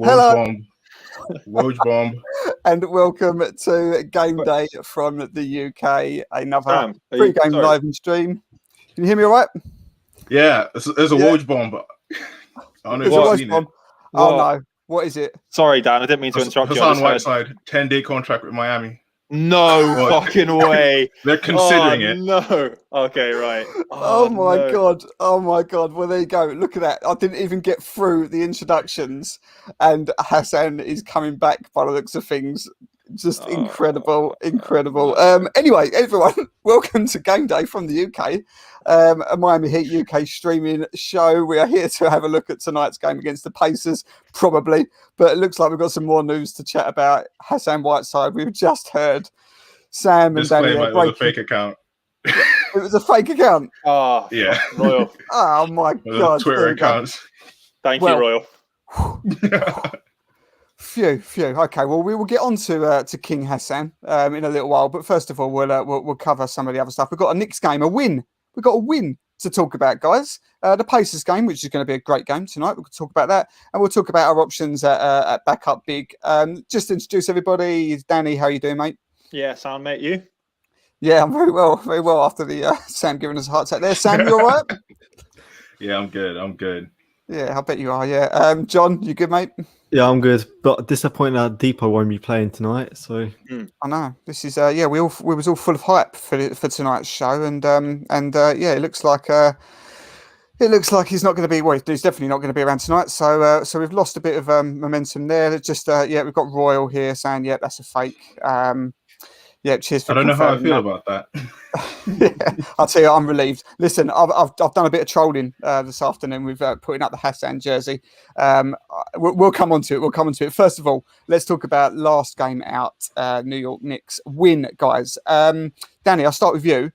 Woj Hello. bomb. Woj bomb. And welcome to Game Day from the UK. Another Sam, pre-game live and stream. Can you hear me all right? Yeah, it's a Woj bomb, but I don't know if It's a you've Woj seen bomb. it. Oh no, what is it? Sorry, Dan, I didn't mean to interrupt you. Hassan Whiteside, 10-day contract with Miami. No fucking way. They're considering it. No. Okay, right. Oh my god. Oh my god. Well, there you go. Look at that. I didn't even get through the introductions, and Hassan is coming back by the looks of things. Just incredible. Anyway, everyone, welcome to Game Day from the UK, a Miami Heat UK streaming show. We are here to have a look at tonight's game against the Pacers, probably, but it looks like we've got some more news to chat about. Hassan Whiteside, we've just heard Sam and Danny. It was a fake account. It was a fake account. Oh, yeah. Royal. Oh my god. Twitter accounts. Thank you, Royal. Phew. Okay, well, we will get on to King Hassan in a little while, but first of all, we'll cover some of the other stuff. We've got a Knicks game, a win. We've got a win to talk about, guys. The Pacers game, which is going to be a great game tonight. We'll talk about that, and we'll talk about our options at backup big. Just to introduce everybody, Danny, how you doing, mate? Yeah, sound mate, you? Yeah, I'm very well after the Sam giving us a heart attack there. Sam, you all right? Yeah, I'm good. Yeah, I bet you are, yeah. John, you good, mate? Yeah, I'm good, but disappointed that Depot won't be playing tonight. So I know this is we was all full of hype for tonight's show, and it looks like he's not going to be. Well, he's definitely not going to be around tonight. So we've lost a bit of momentum there. It's just we've got Royal here saying that's a fake. Cheers for. I don't know how I feel about that. Yeah, I'll tell you, I'm relieved. Listen, I've done a bit of trolling this afternoon with putting up the Hassan jersey. We'll come on to it. First of all, let's talk about last game out. New York Knicks win, guys. Danny, I'll start with you.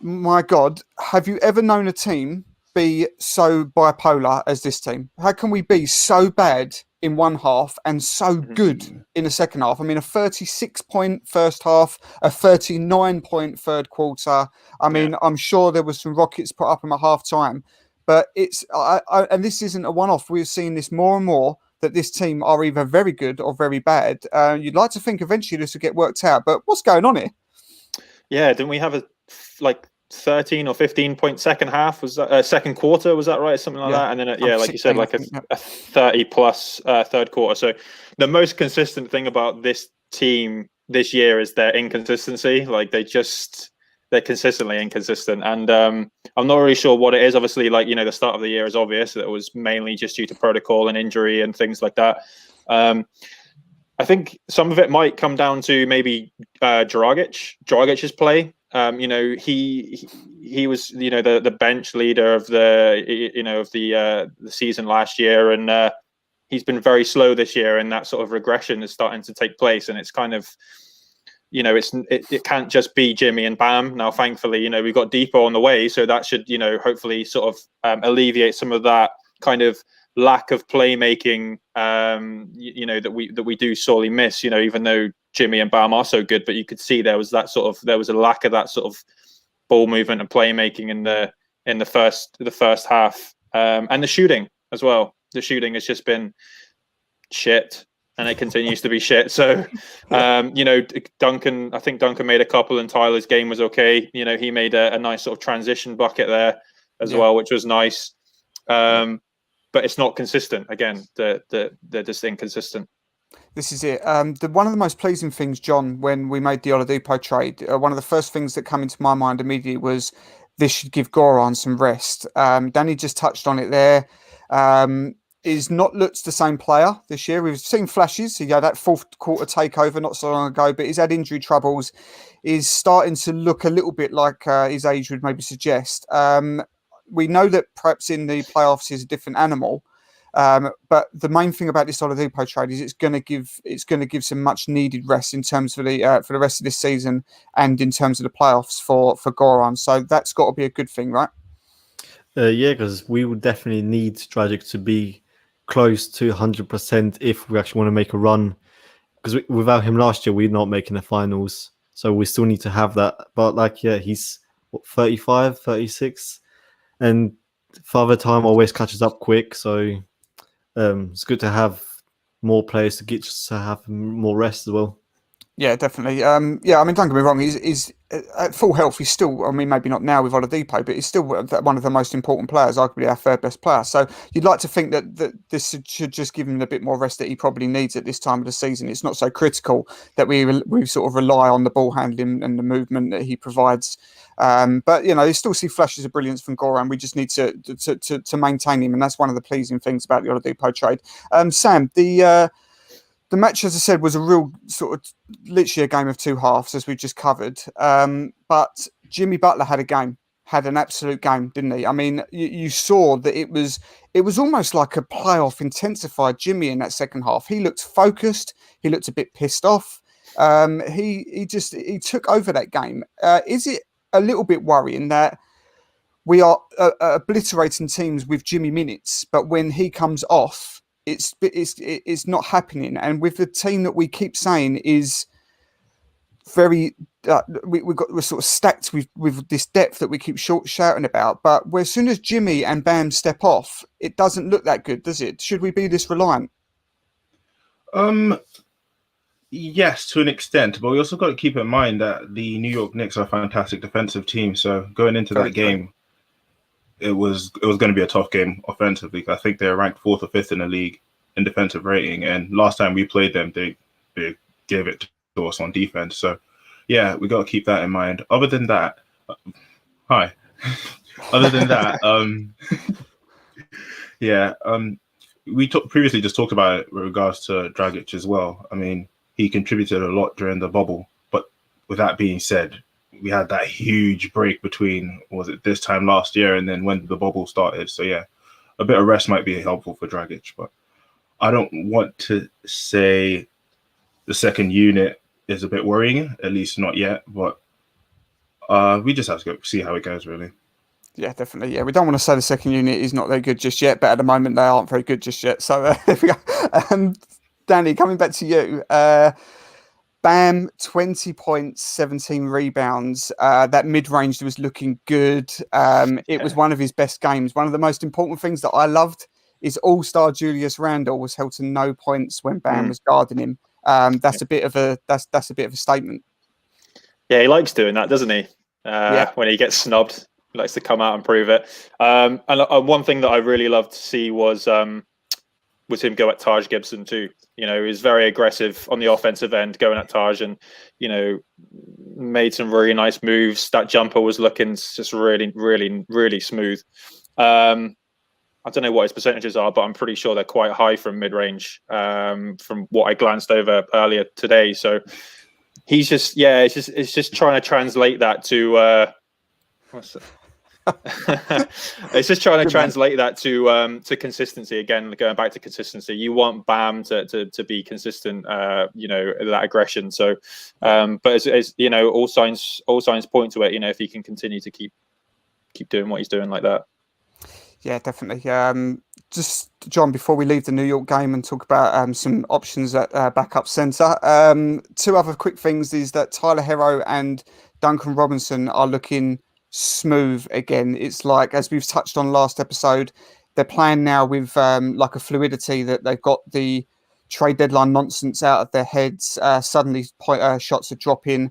My God, have you ever known a team be so bipolar as this team? How can we be so bad in one half and so good in the second half? I mean, a 36-point first half, a 39-point third quarter. I mean, I'm sure there was some rockets put up in a half time, but it's and this isn't a one-off. We're seeing this more and more, that this team are either very good or very bad. You'd like to think eventually this will get worked out, but what's going on here? Yeah, didn't we have a 13 or 15-point second half? Was that second quarter? Was that right? Something like that. And then like you said, like a 30-plus third quarter. So the most consistent thing about this team this year is their inconsistency. Like they're consistently inconsistent, and I'm not really sure what it is. Obviously, the start of the year is obvious that it was mainly just due to protocol and injury and things like that. I think some of it might come down to maybe Dragic's play. He was the bench leader of the season last year, and he's been very slow this year, and that sort of regression is starting to take place, and it's kind of it can't just be Jimmy and Bam now. Thankfully, we've got Depot on the way, so that should hopefully sort of alleviate some of that kind of lack of playmaking that we do sorely miss, even though Jimmy and Bam are so good, but you could see there was a lack of that sort of ball movement and playmaking in the first half, and the shooting as well. The shooting has just been shit, and it continues to be shit. So Duncan, I think Duncan made a couple, and Tyler's game was okay. He made a nice sort of transition bucket there as well, which was nice. But it's not consistent. Again, they're just inconsistent. This is it. One of the most pleasing things, John, when we made the Oladipo trade, one of the first things that came into my mind immediately was this should give Goran some rest. Danny just touched on it there. He's not looked the same player this year. We've seen flashes. He had that fourth quarter takeover not so long ago, but he's had injury troubles. He's starting to look a little bit like his age would maybe suggest. We know that perhaps in the playoffs he's a different animal, but the main thing about this Oladipo trade is it's going to give some much needed rest in terms of for the rest of this season and in terms of the playoffs for Goran. So that's got to be a good thing, right? Yeah, because we would definitely need Dragic to be close to 100% if we actually want to make a run. Because without him last year, we're not making the finals, so we still need to have that. But he's 35, 36. And Father Time always catches up quick, so it's good to have more players to get just to have more rest as well. Yeah, definitely. Yeah, I mean, don't get me wrong. He's at full health. He's still, I mean, maybe not now with Oladipo, but he's still one of the most important players, arguably our third best player. So you'd like to think that this should just give him a bit more rest that he probably needs at this time of the season. It's not so critical that we sort of rely on the ball handling and the movement that he provides. But you still see flashes of brilliance from Goran. We just need to maintain him, and that's one of the pleasing things about the Oladipo trade. Sam, the match, as I said, was a real sort of literally a game of two halves, as we just covered. But Jimmy Butler had an absolute game, didn't he? I mean, you saw that it was almost like a playoff intensified Jimmy in that second half. He looked focused. He looked a bit pissed off. He took over that game. Is it a little bit worrying that we are obliterating teams with Jimmy minutes, but when he comes off, it's not happening? And with the team that we keep saying is very we're sort of stacked with this depth that we keep shouting about, but as soon as Jimmy and Bam step off, it doesn't look that good, does it? Should we be this reliant? Yes, to an extent, but we also got to keep in mind that the New York Knicks are a fantastic defensive team. So going into that game, it was going to be a tough game offensively. I think they're ranked 4th or 5th in the league in defensive rating, and last time we played them, they gave it to us on defense. So yeah, we got to keep that in mind. Other than that, we previously just talked about it with regards to Dragic as well. I mean, he contributed a lot during the bubble, but with that being said, we had that huge break between, was it this time last year and then when the bubble started. So yeah, a bit of rest might be helpful for Dragic, but I don't want to say the second unit is a bit worrying, at least not yet, but we just have to go see how it goes, really. Yeah, definitely. Yeah, we don't want to say the second unit is not very good just yet, but at the moment they aren't very good just yet. So there we go. Danny, coming back to you. Bam, 20 points, 17 rebounds. That mid-range was looking good. It was one of his best games. One of the most important things that I loved is all-star Julius Randle was held to no points when Bam was guarding him. That's a bit of a statement. Yeah, he likes doing that, doesn't he? When he gets snubbed, he likes to come out and prove it. And one thing that I really loved to see was him go at Taj Gibson too. He was very aggressive on the offensive end, going at Taj, and made some really nice moves. That jumper was looking just really, really, really smooth. I don't know what his percentages are, but I'm pretty sure they're quite high from mid-range, from what I glanced over earlier today. So he's just, it's just trying to translate that to it's just trying to translate that to consistency. Again, going back to consistency, you want Bam to be consistent, that aggression. So, but as all signs point to it. If he can continue to keep doing what he's doing like that. Yeah, definitely. Just John, before we leave the New York game and talk about some options at backup centre, two other quick things is that Tyler Herro and Duncan Robinson are looking smooth again. It's like, as we've touched on last episode, they're playing now with like a fluidity that they've got the trade deadline nonsense out of their heads. Suddenly shots are dropping.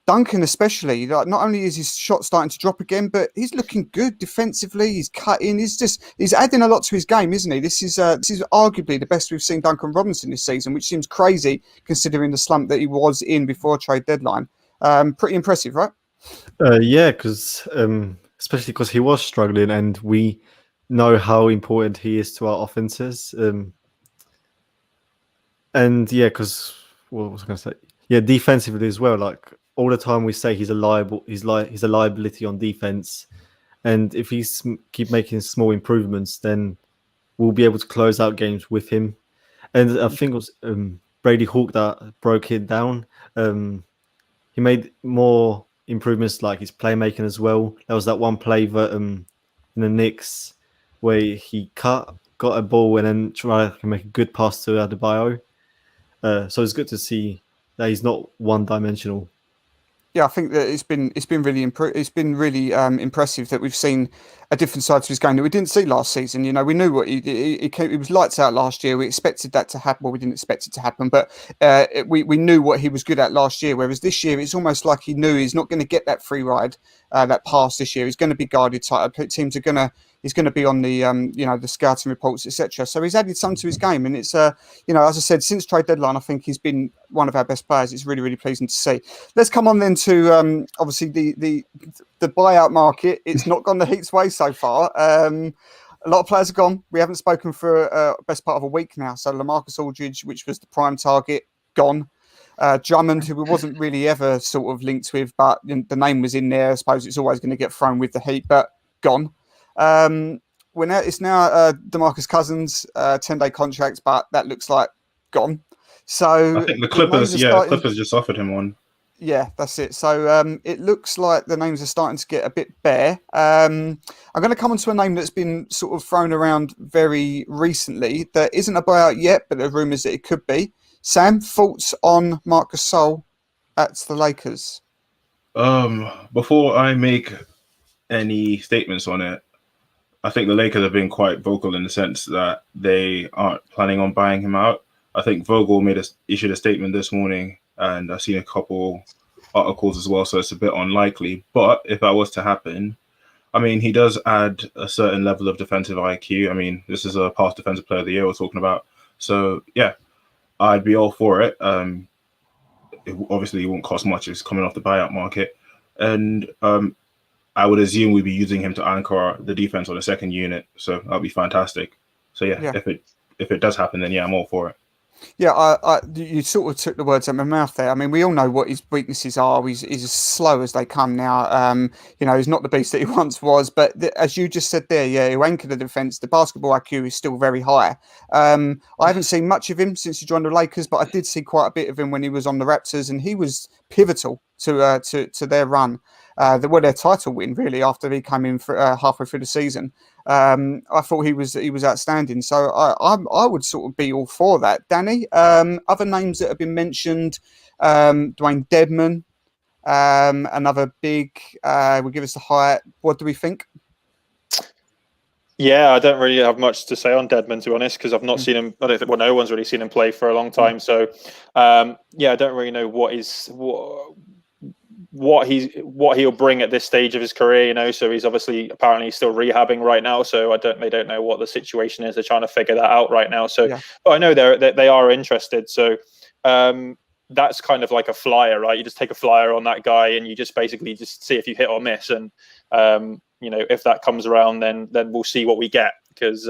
Duncan especially, not only is his shot starting to drop again, but he's looking good defensively. He's cutting. He's adding a lot to his game, isn't he? This is arguably the best we've seen Duncan Robinson this season, which seems crazy considering the slump that he was in before trade deadline. Pretty impressive, right? Yeah, because especially because he was struggling, and we know how important he is to our offenses. And yeah, because what was I going to say? Yeah, defensively as well. Like all the time we say he's a liability on defense, and if he's keep making small improvements, then we'll be able to close out games with him. And I think it was Brady Hawk that broke it down. He made more improvements, like his playmaking as well. There was that one play that in the Knicks where he got a ball and then tried to make a good pass to Adebayo. So it's good to see that he's not one-dimensional. Yeah, I think that it's been really impressive that we've seen a different side to his game that we didn't see last season. You know, we knew what he was lights out last year. We expected that to happen. Well, we didn't expect it to happen, but we knew what he was good at last year. Whereas this year, it's almost like he knew he's not going to get that free ride, that pass this year. He's going to be guarded tight. Teams are going to. He's going to be on the the scouting reports, etc. So he's added some to his game, and it's as I said, since trade deadline, I think he's been one of our best players. It's really pleasing to see. Let's come on then to obviously the buyout market. It's not gone the Heat's way so far. A lot of players are gone. We haven't spoken for best part of a week now. So LaMarcus Aldridge, which was the prime target, gone. Drummond, who wasn't really ever sort of linked with, but the name was in there. I suppose it's always going to get thrown with the Heat, but gone. It's now DeMarcus Cousins 10-day contract, but that looks like gone. So I think the Clippers, Clippers just offered him one. Yeah, that's it. So it looks like the names are starting to get a bit bare. I'm going to come on to a name that's been sort of thrown around very recently. There isn't a buyout yet, but there are rumours that it could be. Sam, thoughts on Marc Gasol at the Lakers? Before I make any statements on it, I think the Lakers have been quite vocal in the sense that they aren't planning on buying him out. I think Vogel issued a statement this morning, and I've seen a couple articles as well, so it's a bit unlikely. But if that was to happen, I mean, he does add a certain level of defensive IQ. I mean, this is a past defensive player of the year we're talking about. So, yeah, I'd be all for it. Obviously, it won't cost much. It's coming off the buyout market. And I would assume we'd be using him to anchor the defense on the second unit. So that'd be fantastic. So, yeah. If it does happen, then, yeah, I'm all for it. Yeah, you sort of took the words out of my mouth there. I mean, we all know what his weaknesses are. He's as slow as they come now. He's not the beast that he once was. But as you just said there, yeah, he'll anchor the defense. The basketball IQ is still very high. I haven't seen much of him since he joined the Lakers, but I did see quite a bit of him when he was on the Raptors, and he was pivotal to their run. Their title win really after he came in for halfway through the season. I thought he was outstanding. So I would sort of be all for that. Danny, other names that have been mentioned: Dwayne Dedman, another big. Will give us the height. What do we think? Yeah, I don't really have much to say on Dedman, to be honest, because I've not seen him. I don't think no one's really seen him play for a long time. So I don't really know what he'll bring at this stage of his career, so he's obviously apparently still rehabbing right now, so they don't know what the situation is. They're trying to figure that out right now, but I know they are interested, so that's kind of like a flyer, right? You just take a flyer on that guy and you just basically just see if you hit or miss, and if that comes around, then we'll see what we get, because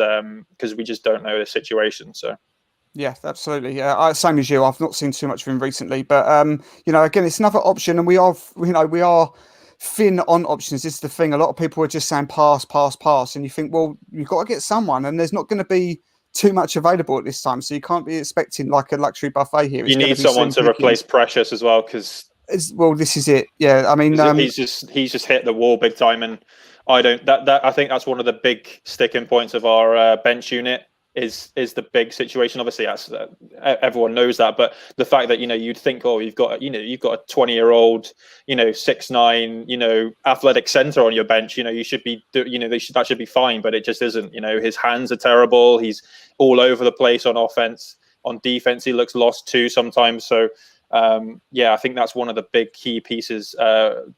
we just don't know the situation. So yeah, absolutely. Yeah, same as you. I've not seen too much of him recently, but again, it's another option, and we are thin on options. This is the thing. A lot of people are just saying pass, and you think, well, you've got to get someone, and there's not going to be too much available at this time, so you can't be expecting like a luxury buffet here. You need someone to replace Precious as well, because this is it. Yeah, I mean, he's just hit the wall big time, and I think that's one of the big sticking points of our bench unit. Is the big situation. Obviously, everyone knows that, but the fact that you'd think, you've got a 20-year-old 6'9", athletic center on your bench, you should be that should be fine, but it just isn't. His hands are terrible. He's all over the place on offense. On defense, he looks lost too sometimes. So I think that's one of the big key pieces. The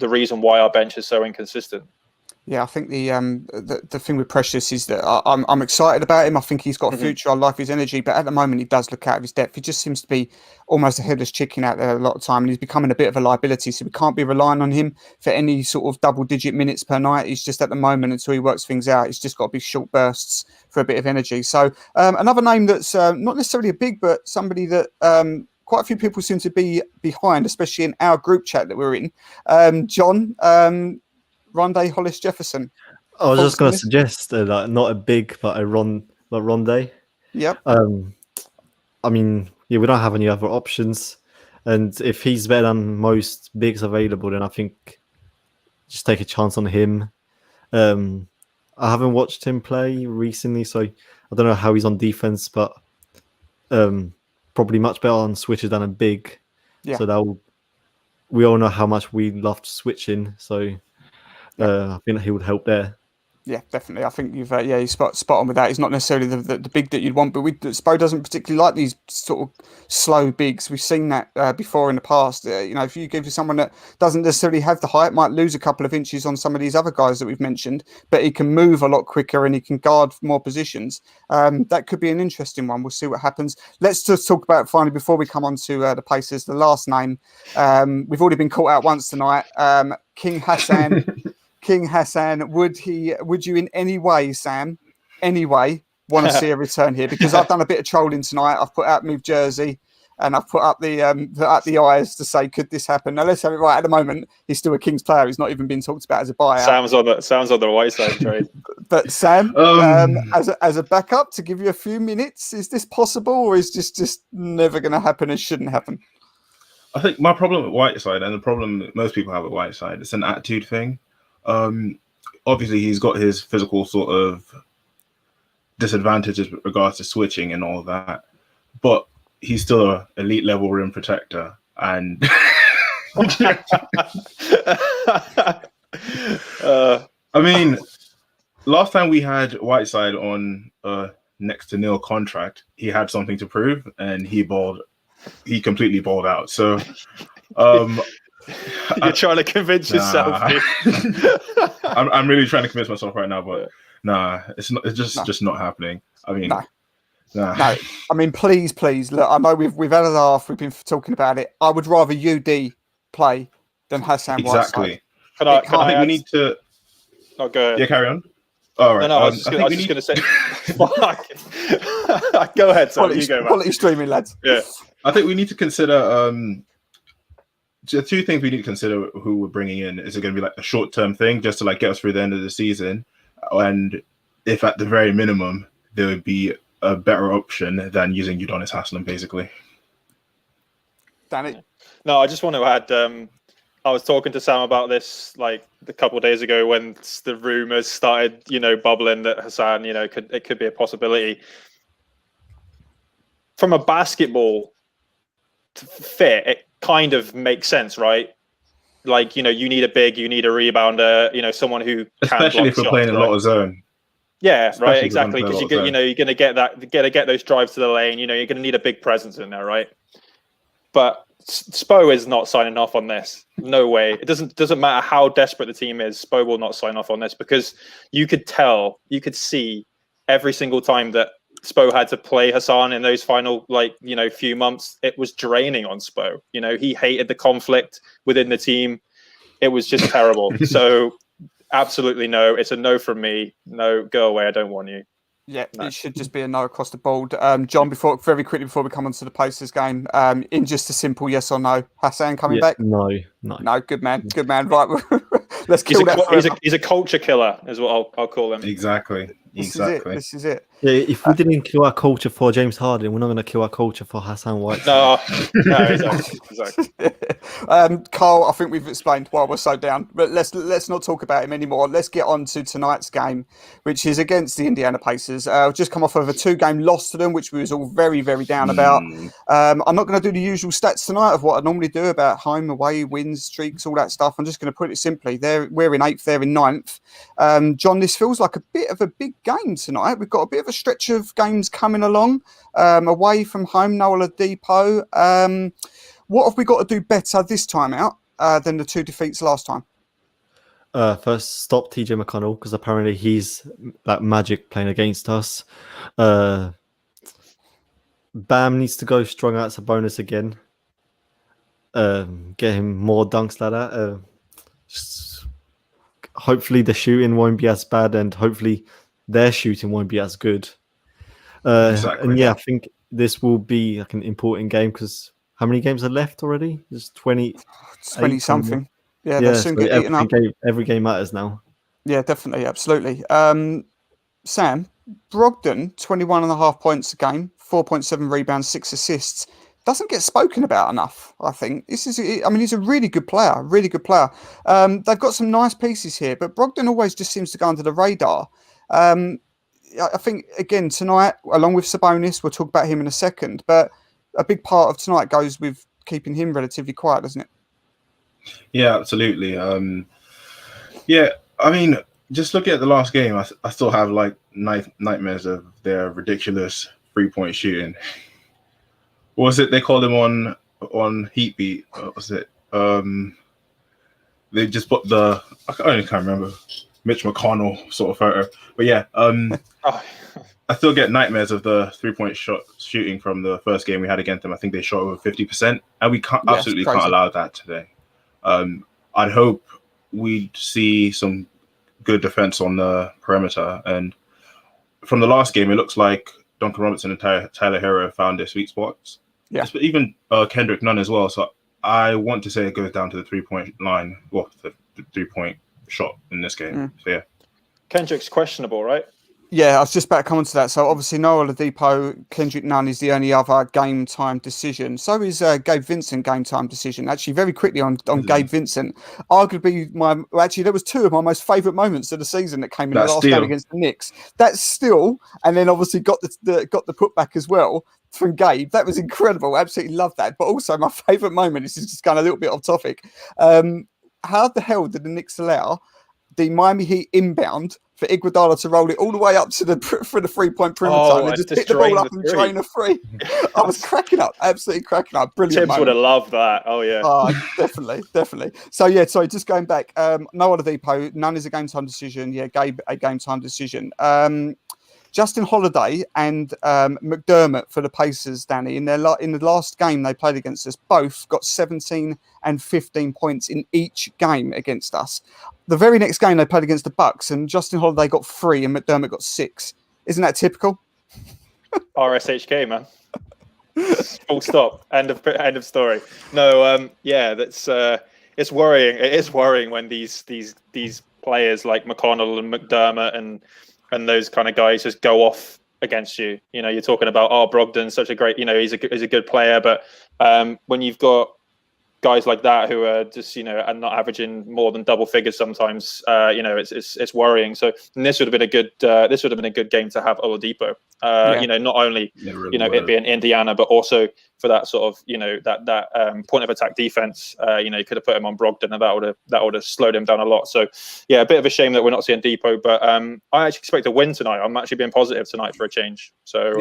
reason why our bench is so inconsistent. Yeah, I think the thing with Precious is that I'm excited about him. I think he's got a future. I like his energy, but at the moment he does look out of his depth. He just seems to be almost a headless chicken out there a lot of time, and he's becoming a bit of a liability. So we can't be relying on him for any sort of double-digit minutes per night. He's just at the moment, until he works things out, he's just got to be short bursts for a bit of energy. So another name that's not necessarily a big, but somebody that quite a few people seem to be behind, especially in our group chat that we're in. John. Rondé Hollis Jefferson. I was just going to suggest not a big, but Rondé. Yep. I mean, we don't have any other options, and if he's better than most bigs available, then I think just take a chance on him. I haven't watched him play recently, so I don't know how he's on defense, but probably much better on switches than a big. Yeah. So that will we all know how much we loved switching, so I think he would help there. Yeah, definitely. I think you've you spot on with that. He's not necessarily the big that you'd want, but Spo doesn't particularly like these sort of slow bigs. We've seen that before in the past. If you give someone that doesn't necessarily have the height, might lose a couple of inches on some of these other guys that we've mentioned, but he can move a lot quicker and he can guard more positions. That could be an interesting one. We'll see what happens. Let's just talk about finally before we come on to the Pacers. The last name, we've already been caught out once tonight. King Hassan. King Hassan, would you in any way, Sam, want to see a return here? Because I've done a bit of trolling tonight. I've put out move jersey and I've put up the eyes to say, could this happen? Now let's have it right. At the moment, he's still a Kings player. He's not even been talked about as a buyout. Sam's on the Whiteside trade. But Sam, as a backup to give you a few minutes, is this possible or is this just never going to happen and shouldn't happen? I think my problem with Whiteside and the problem that most people have with Whiteside, it's an attitude thing. Obviously he's got his physical sort of disadvantages with regards to switching and all that, but he's still an elite level rim protector. And I mean, last time we had Whiteside on next to nil contract, he had something to prove and he completely balled out. So you're trying to convince yourself. I'm really trying to convince myself right now, but it's just not happening. I mean, no. I mean, please, look. I know we've had a laugh. We've been talking about it. I would rather UD play than Hassan exactly. Whiteside. I think we need to. Oh, go ahead. Yeah, carry on. All right. No, I was just going to say. Go ahead, Sam. You go, man. Quality streaming, lads. Yeah. I think we need to consider. The two things we need to consider who we're bringing in. Is it going to be like a short-term thing just to like get us through the end of the season? And if at the very minimum, there would be a better option than using Udonis Haslem, basically. Danny? No, I just want to add, I was talking to Sam about this like a couple of days ago when the rumors started, bubbling that Hassan, it could be a possibility. From a basketball fit, it kind of makes sense, right? Like, you need a big, you need a rebounder, someone who can especially if we're playing a lot of zone. Yeah, right, exactly. Because you're going to get those drives to the lane. You're going to need a big presence in there, right? But Spo is not signing off on this. No way. It doesn't matter how desperate the team is. Spo will not sign off on this because you could see every single time that Spo had to play Hassan in those final few months, it was draining on Spo. He hated the conflict within the team. It was just terrible. So absolutely no. It's a no from me. No, go away. I don't want you. Yeah, No. It should just be a no across the board. John, very quickly before we come on to the Pacers game, in just a simple yes or no, Hassan coming back? No. Good man. Right, let's kill that. He's a culture killer, is what I'll call him. Exactly. This is it. Yeah, if we didn't kill our culture for James Harden, we're not going to kill our culture for Hassan White. No, exactly. Carl, I think we've explained why we're so down, but let's not talk about him anymore. Let's get on to tonight's game, which is against the Indiana Pacers. Just come off of a 2-game loss to them, which we was all very, very down about. I'm not going to do the usual stats tonight of what I normally do about home, away, wins, streaks, all that stuff. I'm just going to put it simply. We're in 8th, they're in 9th. John, this feels like a bit of a big game tonight. We've got a bit of a stretch of games coming along, away from home, Noel Depot. What have we got to do better this time out than the 2 defeats last time? First, stop TJ McConnell because apparently he's like magic playing against us. Bam needs to go strong out Sabonis again. Get him more dunks like that. Hopefully the shooting won't be as bad and hopefully their shooting won't be as good. Exactly. And yeah, I think this will be like an important game because how many games are left already? There's 20 something. Yeah, they'll soon get eaten up. Every game matters now. Yeah, definitely, absolutely. Sam, Brogdon, 21.5 points a game, 4.7 rebounds, 6 assists. Doesn't get spoken about enough, I think. He's a really good player, They've got some nice pieces here, but Brogdon always just seems to go under the radar. I think, again, tonight, along with Sabonis, we'll talk about him in a second, but a big part of tonight goes with keeping him relatively quiet, doesn't it? Yeah, absolutely. Yeah, I mean, just looking at the last game, I still have like nightmares of their ridiculous 3-point shooting. What was it they called him on Heat Beat? What was it? They just put I can't remember, Mitch McConnell sort of photo. But yeah, Oh, I still get nightmares of the 3-point shooting from the first game we had against them. I think they shot over 50%, and we absolutely can't allow that today. I'd hope we'd see some good defense on the perimeter. And from the last game, it looks like Duncan Robinson and Tyler Hero found their sweet spots. Yeah. Even Kendrick Nunn as well. So I want to say it goes down to the 3-point line, well, the 3-point shot in this game. So yeah. Kendrick's questionable, right? Yeah, I was just about to come on to that. So obviously Noah Oladipo, Kendrick Nunn is the only other game time decision. So is Gabe Vincent game time decision. Actually, very quickly on Gabe Vincent, arguably there was two of my most favourite moments of the season that came in the last game against the Knicks. That's still, and then obviously got the putback as well from Gabe. That was incredible. Absolutely love that. But also my favourite moment, this is just kind of a little bit off topic. How the hell did the Knicks allow the Miami Heat inbound for Iguodala to roll it all the way up to the 3-point perimeter and just pick the ball up and drain a free? I was cracking up, absolutely cracking up. Brilliant. Tibbs would have loved that. Oh yeah. Definitely. So yeah, sorry, just going back. No Oladipo, none is a game time decision. Yeah, Gabe a game time decision. Justin Holiday and McDermott for the Pacers, Danny, in the last game they played against us, both got 17 and 15 points in each game against us. The very next game they played against the Bucks, and Justin Holiday got 3 and McDermott got 6. Isn't that typical? RSHK, man. Full stop. End of story. No, yeah, that's it's worrying. It is worrying when these players like McConnell and McDermott and those kind of guys just go off against you. You know, you're talking about Brogdon's such a great, he's a good player, but when you've got guys like that who are just and not averaging more than double figures sometimes, it's worrying. So this would have been a good game to have Oladipo. Not only it being Indiana, but also for that sort of that point of attack defense. You could have put him on Brogdon, and that would have slowed him down a lot. So yeah, a bit of a shame that we're not seeing Depot, but I actually expect a win tonight. I'm actually being positive tonight for a change. So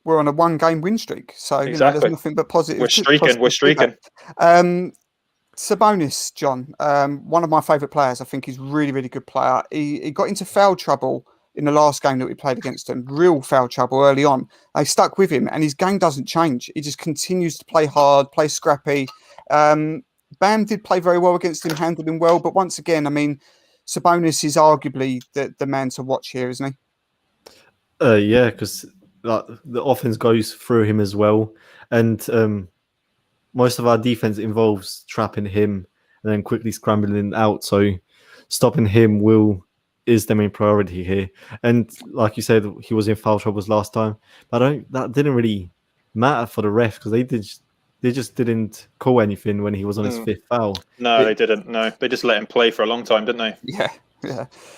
we're on a 1-game win streak, so exactly. There's nothing but positive. We're streaking. Sabonis, John, one of my favourite players. I think he's really, really good player. He got into foul trouble in the last game that we played against him. Real foul trouble early on. They stuck with him, and his game doesn't change. He just continues to play hard, play scrappy. Bam did play very well against him, handled him well, but once again, I mean, Sabonis is arguably the man to watch here, isn't he? Yeah, because the offense goes through him as well, and most of our defense involves trapping him and then quickly scrambling out. So stopping him is the main priority here. And like you said, he was in foul troubles last time, but that didn't really matter for the refs because they just didn't call anything when he was on his 5th foul. No, they didn't. No, they just let him play for a long time, didn't they? Yeah.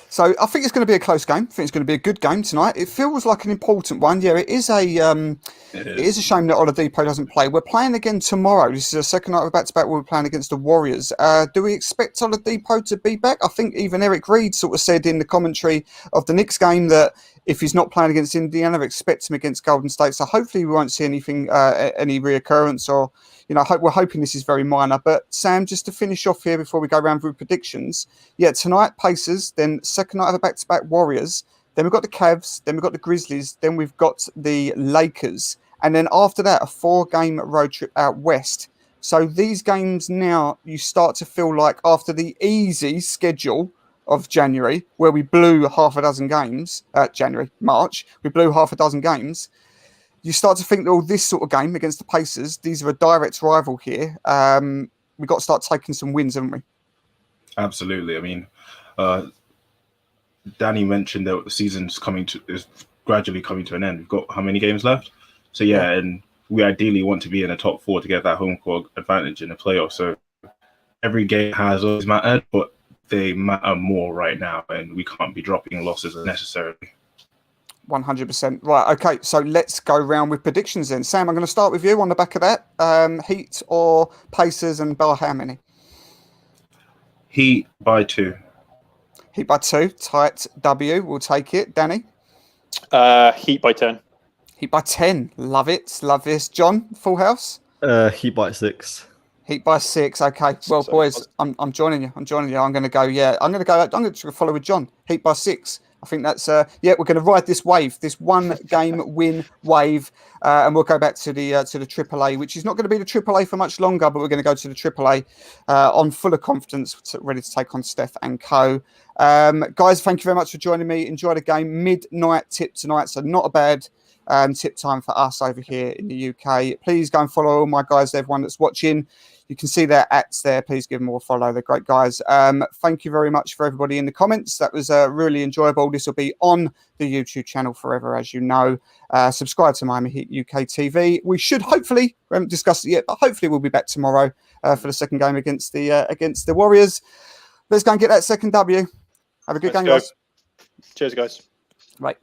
So I think it's going to be a close game. I think it's going to be a good game tonight. It feels like an important one. Yeah, it is a shame that Oladipo doesn't play. We're playing again tomorrow. This is the second night of back-to-back where we're playing against the Warriors. Do we expect Oladipo to be back? I think even Eric Reed sort of said in the commentary of the Knicks game that if he's not playing against Indiana, expect him against Golden State. So hopefully we won't see anything, any reoccurrence, or we're hoping this is very minor. But Sam, just to finish off here before we go around with predictions, tonight Pacers, then second night of a back-to-back Warriors, then we've got the Cavs, then we've got the Grizzlies, then we've got the Lakers, and then after that a 4-game road trip out west. So these games now you start to feel like after the easy schedule of January, where we blew half a dozen games, March, we blew half a dozen games, you start to think that this sort of game against the Pacers, these are a direct rival here. We've got to start taking some wins, haven't we? Absolutely. I mean, Danny mentioned that the season's is gradually coming to an end. We've got how many games left? So and we ideally want to be in the top 4 to get that home court advantage in the playoffs. So every game has always mattered, but they matter more right now, and we can't be dropping losses unnecessarily. 100%. Right. Okay. So let's go round with predictions then. Sam, I'm going to start with you on the back of that. Heat or Pacers, and bar how many? Heat by 2. Heat by 2. Tight W. We'll take it. Danny? Heat by 10. Heat by 10. Love it. Love this. John, full house? Heat by 6. Heat by 6. Okay. Well, So boys, I'm joining you. I'm going to go. Yeah, I'm going to follow with John. Heat by 6. I think that's we're going to ride this wave, this one game win wave, and we'll go back to the AAA, which is not going to be the AAA for much longer, but we're going to go to the AAA on full of confidence, ready to take on Steph and co. Guys, thank you very much for joining me. Enjoy the game. Midnight tip tonight, so not a bad tip time for us over here in the UK. Please go and follow all my guys, everyone that's watching. You can see their ats there. Please give them all a follow. They're great guys. Thank you very much for everybody in the comments. That was really enjoyable. This will be on the YouTube channel forever, as you know. Subscribe to Miami Heat UK TV. We should hopefully, we haven't discussed it yet, but hopefully we'll be back tomorrow for the second game against the Warriors. Let's go and get that second W. Have a good game, guys. Cheers, guys. Right.